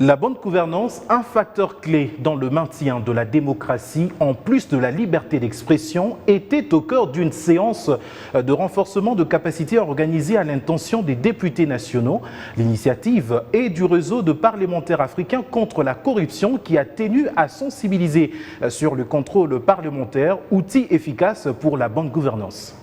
La bonne gouvernance, un facteur clé dans le maintien de la démocratie, en plus de la liberté d'expression, était au cœur d'une séance de renforcement de capacités organisée à l'intention des députés nationaux. L'initiative est du réseau de parlementaires africains contre la corruption qui a tenu à sensibiliser sur le contrôle parlementaire, outil efficace pour la bonne gouvernance.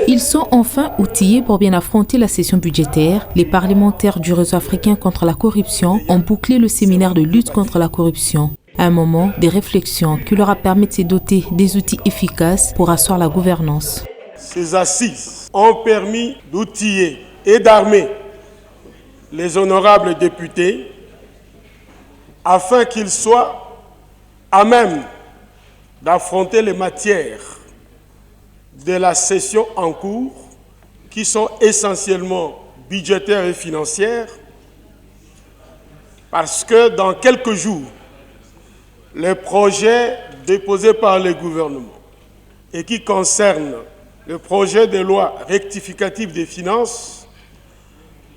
Ils sont enfin outillés pour bien affronter la session budgétaire. Les parlementaires du réseau africain contre la corruption ont bouclé le séminaire de lutte contre la corruption. À un moment des réflexions qui leur a permis de se doter des outils efficaces pour asseoir la gouvernance. Ces assises ont permis d'outiller et d'armer les honorables députés afin qu'ils soient à même d'affronter les matières de la session en cours, qui sont essentiellement budgétaires et financières, parce que dans quelques jours, les projets déposés par le gouvernement et qui concernent le projet de loi rectificative des finances,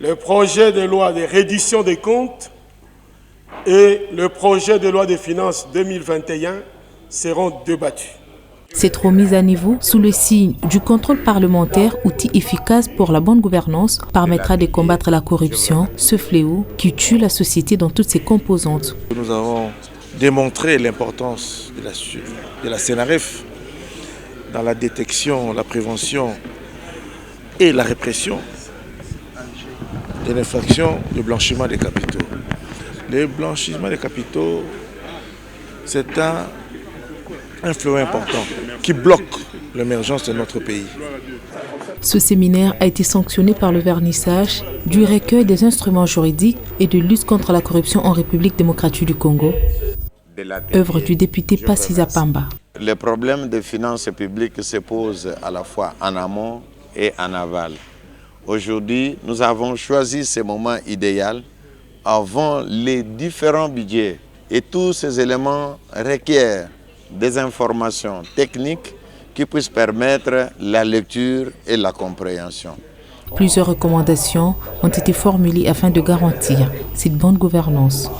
le projet de loi de réduction des comptes et le projet de loi des finances 2021 seront débattus. Cette remise à niveau, sous le signe du contrôle parlementaire, outil efficace pour la bonne gouvernance, permettra de combattre la corruption, ce fléau qui tue la société dans toutes ses composantes. Nous avons démontré l'importance de la CNRF dans la détection, la prévention et la répression de l'infraction de blanchiment des capitaux. Le blanchiment des capitaux, c'est un fléau important qui bloque l'émergence de notre pays. Ce séminaire a été sanctionné par le vernissage du recueil des instruments juridiques et de lutte contre la corruption en République démocratique du Congo, œuvre du député Passiza Pamba. Les problèmes de finances publiques se posent à la fois en amont et en aval. Aujourd'hui, nous avons choisi ce moment idéal avant les différents budgets et tous ces éléments requièrent des informations techniques qui puissent permettre la lecture et la compréhension. Plusieurs recommandations ont été formulées afin de garantir cette bonne gouvernance.